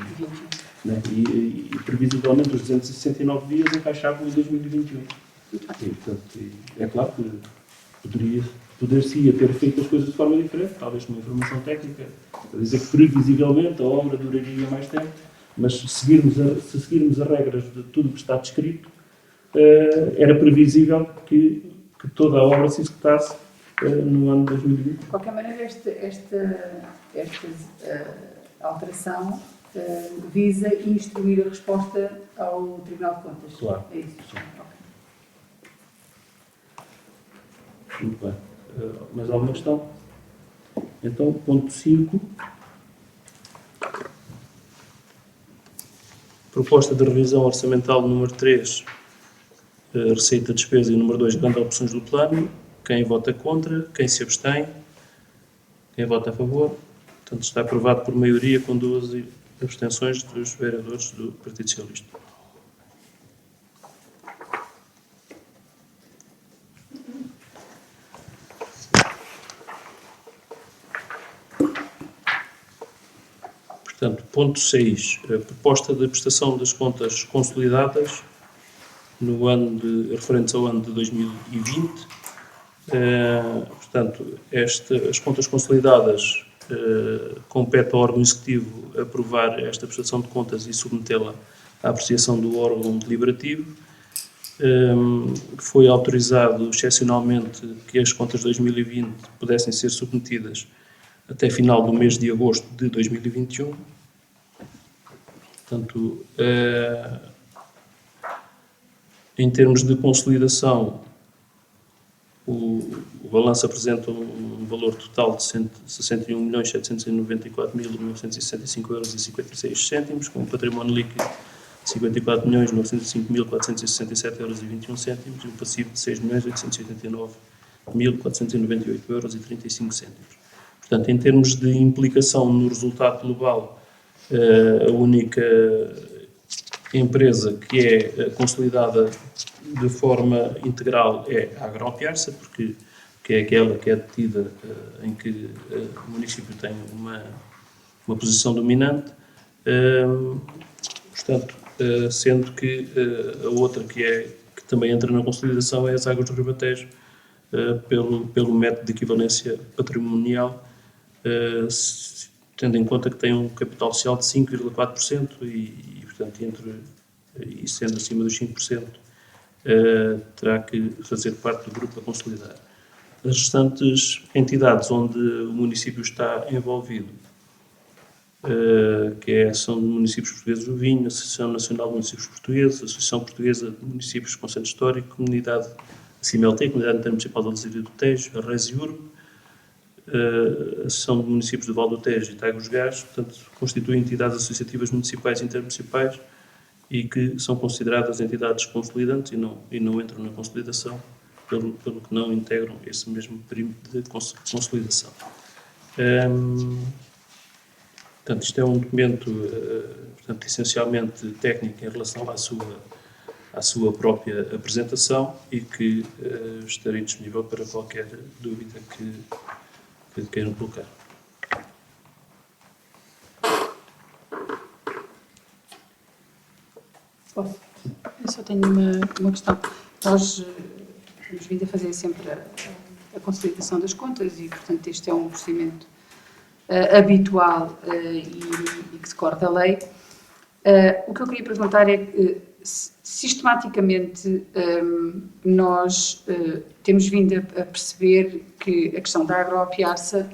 Né? E previsivelmente os 269 dias encaixavam em 2021. E, portanto, é claro que poder-se ter feito as coisas de forma diferente, talvez com uma informação técnica, a dizer que previsivelmente a obra duraria mais tempo, mas se seguirmos as regras de tudo o que está descrito, era previsível que toda a obra se executasse no ano de 2020. De qualquer maneira, esta alteração visa instruir a resposta ao Tribunal de Contas. Claro. É isso. Sim. Muito bem. Mais alguma questão? Então, ponto 5. Proposta de revisão orçamental número 3, receita, despesa, e número 2, grande opções do plano. Quem vota contra? Quem se abstém? Quem vota a favor? Portanto, está aprovado por maioria com 2 abstenções dos vereadores do Partido Socialista. Portanto, ponto 6, a proposta de prestação das contas consolidadas no referentes ao ano de 2020. Portanto, as contas consolidadas compete ao órgão executivo aprovar esta prestação de contas e submetê-la à apreciação do órgão deliberativo. Foi autorizado excepcionalmente que as contas de 2020 pudessem ser submetidas até final do mês de agosto de 2021. Portanto, em termos de consolidação, o balanço apresenta um valor total de 61.794.965,56 €, com um património líquido de 54.905.467,21 € e um passivo de 6.889.498,35 €. Portanto, em termos de implicação no resultado global, a única empresa que é consolidada de forma integral é a Agropiarsa, porque é aquela que é detida em que o município tem uma posição dominante, portanto, sendo que a outra que também entra na consolidação é as Águas do Ribatejo, pelo método de equivalência patrimonial, tendo em conta que tem um capital social de 5,4% e, portanto, e sendo acima dos 5%, terá que fazer parte do grupo a consolidar. As restantes entidades onde o município está envolvido, que é a Associação de Municípios Portugueses do Vinho, a Associação Nacional de Municípios Portugueses, a Associação Portuguesa de Municípios com Centro Histórico, Comunidade CIMLT, Comunidade Intermunicipal da Alzira do Tejo, a Resiurb, a Associação de Municípios do Val do Tejo e Tagus Gás, portanto, constituem entidades associativas municipais e intermunicipais e que são consideradas entidades consolidantes e não entram na consolidação, pelo que não integram esse mesmo perímetro de consolidação. Portanto, isto é um documento, portanto, essencialmente técnico em relação à sua própria apresentação e que estarei disponível para qualquer dúvida que queiram colocar. Posso? Eu só tenho uma questão. Nós temos vindo a fazer sempre a consolidação das contas e, portanto, este é um procedimento habitual e que decorre da lei. O que eu queria perguntar é que, sistematicamente, nós temos vindo a perceber que a questão da agroapiarça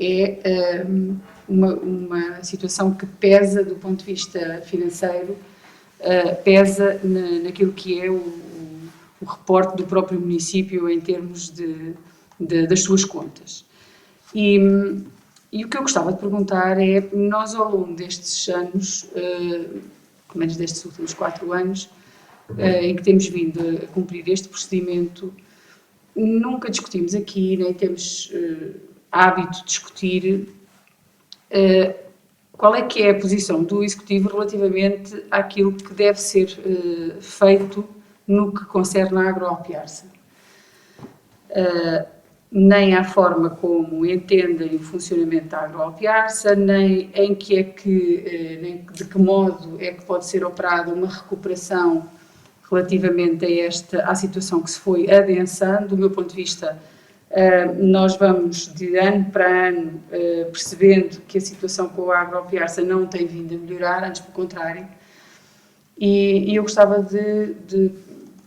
é uma situação que pesa do ponto de vista financeiro, pesa naquilo que é o reporte do próprio município em termos das suas contas. E o que eu gostava de perguntar é, nós ao longo destes anos, pelo menos destes últimos 4 anos, em que temos vindo a cumprir este procedimento, nunca discutimos aqui, nem temos hábito de discutir qual é que é a posição do Executivo relativamente àquilo que deve ser feito no que concerne à agroapiarça. Nem à forma como entendem o funcionamento da agroapiarça, nem em que é que, nem de que modo é que pode ser operada uma recuperação relativamente à situação que se foi adensando. Do meu ponto de vista, nós vamos de ano para ano percebendo que a situação com a agroapiarça não tem vindo a melhorar, antes pelo contrário, e eu gostava de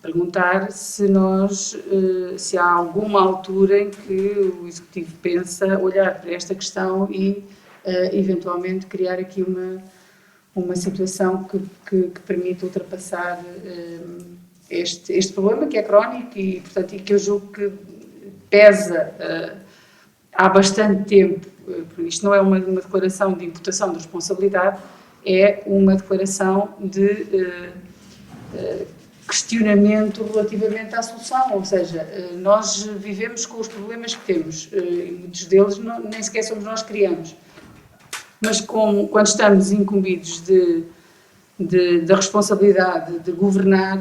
perguntar se há alguma altura em que o Executivo pensa olhar para esta questão e eventualmente criar aqui uma situação que permita ultrapassar este problema, que é crónico e, portanto, que eu julgo que pesa há bastante tempo. Isto não é uma declaração de imputação de responsabilidade, é uma declaração de questionamento relativamente à solução, ou seja, nós vivemos com os problemas que temos, e muitos deles nem sequer somos nós que criamos, mas quando estamos incumbidos da responsabilidade de governar,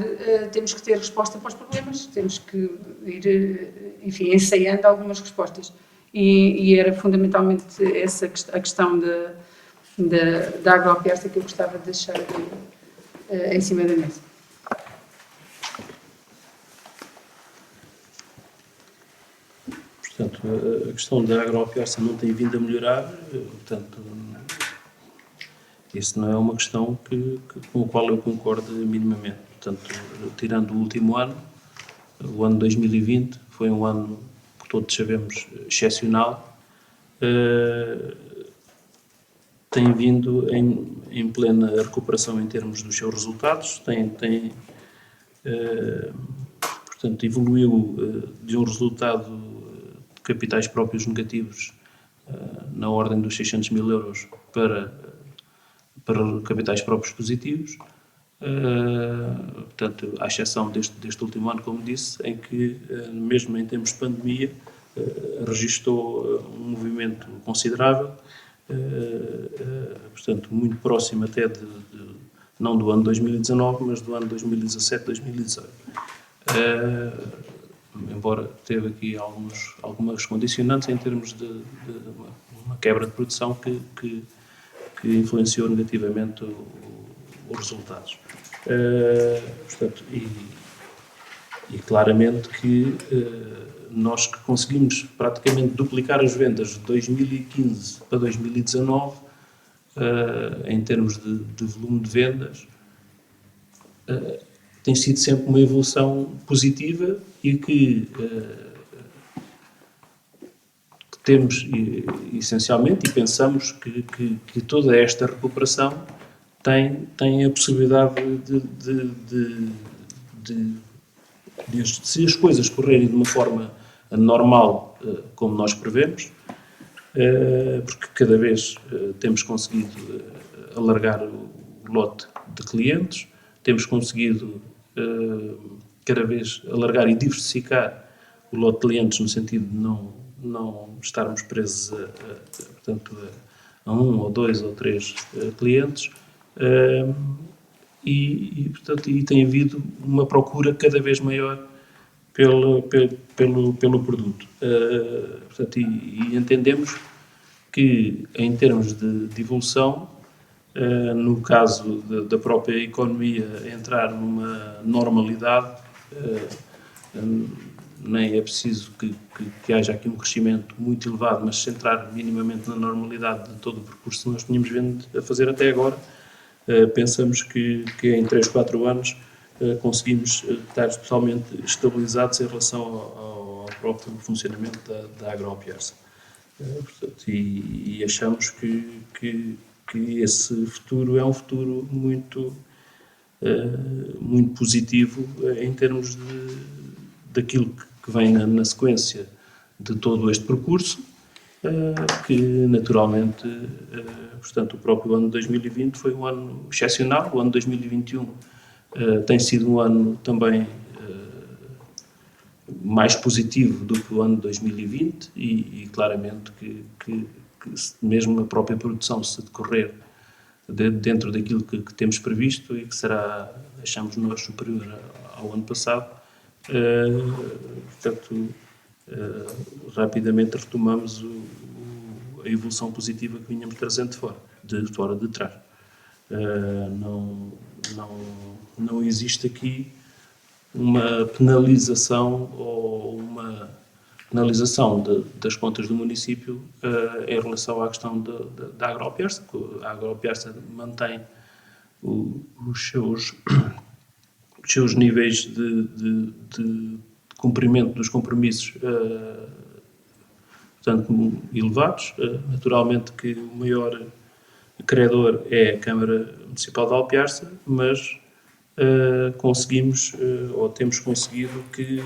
temos que ter resposta para os problemas, temos que ir, enfim, ensaiando algumas respostas, e era fundamentalmente essa a questão da agroapiarça que eu gostava de deixar em cima da mesa. Portanto, a questão da agroapiarça não tem vindo a melhorar, portanto, isso não é uma questão com a qual eu concordo minimamente. Portanto, tirando o último ano, o ano 2020, foi um ano, que todos sabemos, excepcional, tem vindo em plena recuperação em termos dos seus resultados, portanto, evoluiu de um resultado de capitais próprios negativos na ordem dos 600 mil euros para capitais próprios positivos, portanto, à exceção deste último ano, como disse, em que, mesmo em termos de pandemia, registou um movimento considerável, portanto, muito próximo até não do ano 2019, mas do ano 2017, 2018. Embora teve aqui algumas condicionantes em termos de uma quebra de produção que influenciou negativamente os resultados. Portanto, e claramente que nós que conseguimos praticamente duplicar as vendas de 2015 para 2019, em termos de volume de vendas, tem sido sempre uma evolução positiva e que temos essencialmente e pensamos que toda esta recuperação tem a possibilidade se as coisas correrem de uma forma normal, como nós prevemos, porque cada vez temos conseguido alargar o lote de clientes, temos conseguido cada vez alargar e diversificar o lote de clientes no sentido de não estarmos presos portanto, a 1 ou 2 ou 3 clientes, portanto, tem havido uma procura cada vez maior pelo produto. Portanto, e entendemos que, em termos de evolução, No caso da própria economia entrar numa normalidade, nem é preciso que haja aqui um crescimento muito elevado, mas se entrar minimamente na normalidade de todo o percurso que nós tínhamos vindo a fazer até agora, pensamos que em 3, 4 anos conseguimos estar totalmente estabilizados em relação ao próprio funcionamento da Agropiarsa. Portanto, e achamos que esse futuro é um futuro muito positivo em termos daquilo que vem na sequência de todo este percurso, que naturalmente, portanto, o próprio ano de 2020 foi um ano excepcional, o ano de 2021 tem sido um ano também mais positivo do que o ano de 2020 e claramente que mesmo a própria produção se decorrer dentro daquilo que temos previsto e que será, achamos nós, superior ao ano passado, portanto, rapidamente retomamos a evolução positiva que vinhamos trazendo de fora de trás. Não existe aqui uma penalização ou uma penalização das contas do município em relação à questão da Agropiarsa. A Agropiarsa mantém os seus níveis de cumprimento dos compromissos portanto, elevados. Naturalmente que o maior credor é a Câmara Municipal de Alpiarça, mas conseguimos, ou temos conseguido, que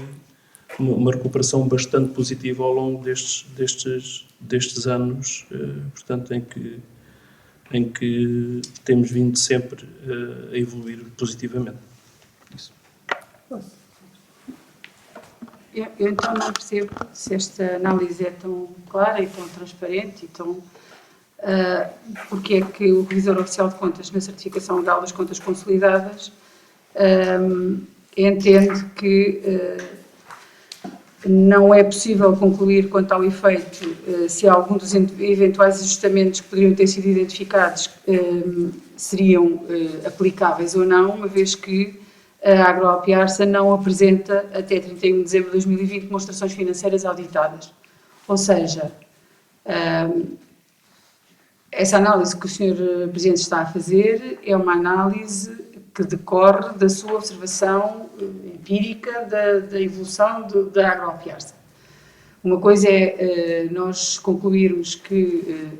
uma recuperação bastante positiva ao longo destes anos, portanto, em que temos vindo sempre a evoluir positivamente. Isso. Eu então não percebo se esta análise é tão clara e tão transparente e tão... porque é que o Revisor Oficial de Contas, na certificação legal das contas consolidadas, entende que não é possível concluir quanto ao efeito se algum dos eventuais ajustamentos que poderiam ter sido identificados seriam aplicáveis ou não, uma vez que a Agropiarsa não apresenta até 31 de dezembro de 2020 demonstrações financeiras auditadas. Ou seja, essa análise que o Sr. Presidente está a fazer é uma análise que decorre da sua observação empírica da evolução da Agropiarsa. Uma coisa é nós concluirmos que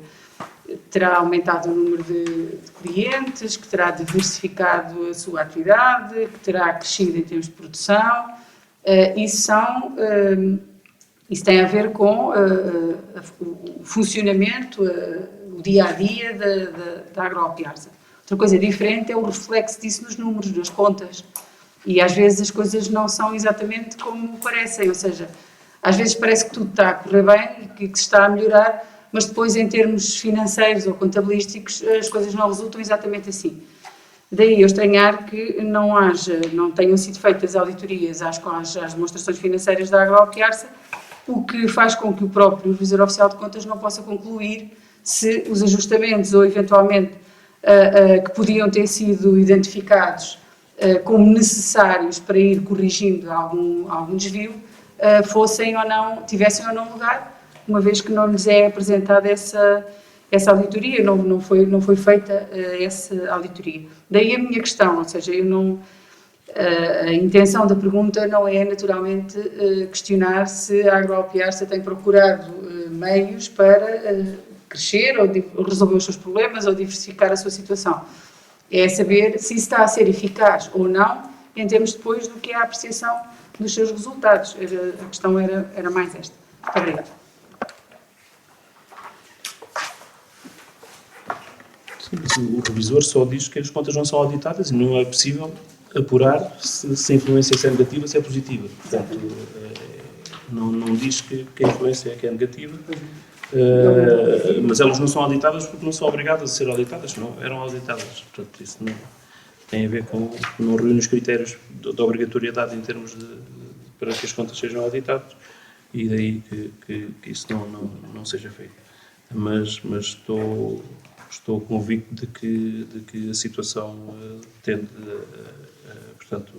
terá aumentado o número de clientes, que terá diversificado a sua atividade, que terá crescido em termos de produção. Isso tem a ver com o funcionamento, o dia-a-dia da Agropiarsa. Outra coisa diferente é o reflexo disso nos números, nas contas. E às vezes as coisas não são exatamente como parecem, ou seja, às vezes parece que tudo está a correr bem e que se está a melhorar, mas depois em termos financeiros ou contabilísticos as coisas não resultam exatamente assim. Daí eu estranhar que não tenham sido feitas auditorias às demonstrações financeiras da Agropiarsa, o que faz com que o próprio Revisor Oficial de Contas não possa concluir se os ajustamentos ou eventualmente que podiam ter sido identificados como necessários para ir corrigindo algum desvio, tivessem ou não lugar, uma vez que não lhes é apresentada essa auditoria, não foi feita essa auditoria. Daí a minha questão, ou seja, a intenção da pergunta não é naturalmente questionar se a Agropiarsa tem procurado meios para crescer ou resolver os seus problemas ou diversificar a sua situação. É saber se está a ser eficaz ou não em termos depois do que é a apreciação dos seus resultados. A questão era mais esta. Muito obrigada. O revisor só diz que as contas não são auditadas e não é possível apurar se a influência é negativa ou se é positiva. Portanto, não diz que a influência é que é negativa, mas elas não são auditadas porque não são obrigadas a ser auditadas, não eram auditadas. Portanto, isso não tem a ver com não reúne os critérios de obrigatoriedade em termos para que as contas sejam auditadas e daí que isso não seja feito. Mas estou estou convicto de que a situação tende, portanto,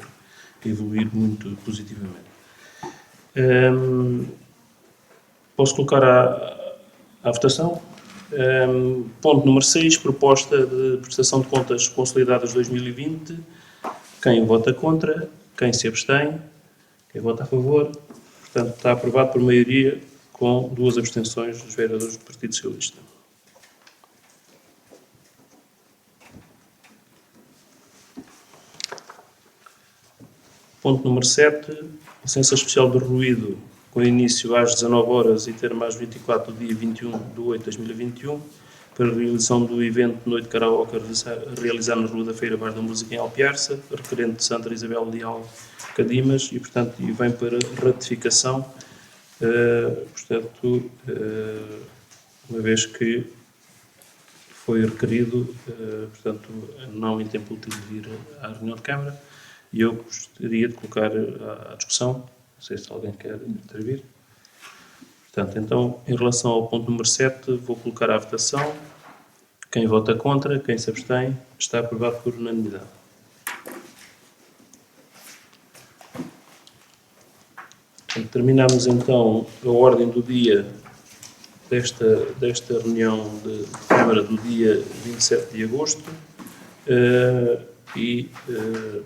a evoluir muito positivamente. Posso colocar à votação? Ponto número 6, proposta de prestação de contas consolidadas 2020. Quem vota contra? Quem se abstém? Quem vota a favor? Portanto, está aprovado por maioria, com 2 abstenções dos vereadores do Partido Socialista. Ponto número 7, licença especial de ruído, com início às 19 horas e termo às 24 do dia 21/8/2021, para a realização do evento Noite de Karaoke a realizar na Rua da Feira Bar da Música em Alpiarça, requerente de Santa Isabel Leal Cadimas, e, portanto, vem para ratificação, uma vez que foi requerido, portanto, não em tempo útil de vir à reunião de Câmara, e eu gostaria de colocar à discussão, não sei se alguém quer intervir. Portanto, então, em relação ao ponto número 7, vou colocar à votação. Quem vota contra, quem se abstém, está aprovado por unanimidade. Portanto, terminamos então a ordem do dia desta reunião de Câmara do dia 27 de agosto.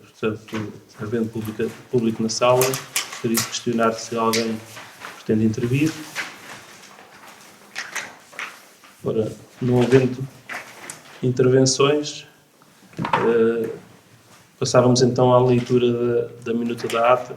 Portanto, havendo público na sala, gostaria de questionar se alguém pretende intervir. Ora, não havendo intervenções, passávamos então à leitura da minuta da ata.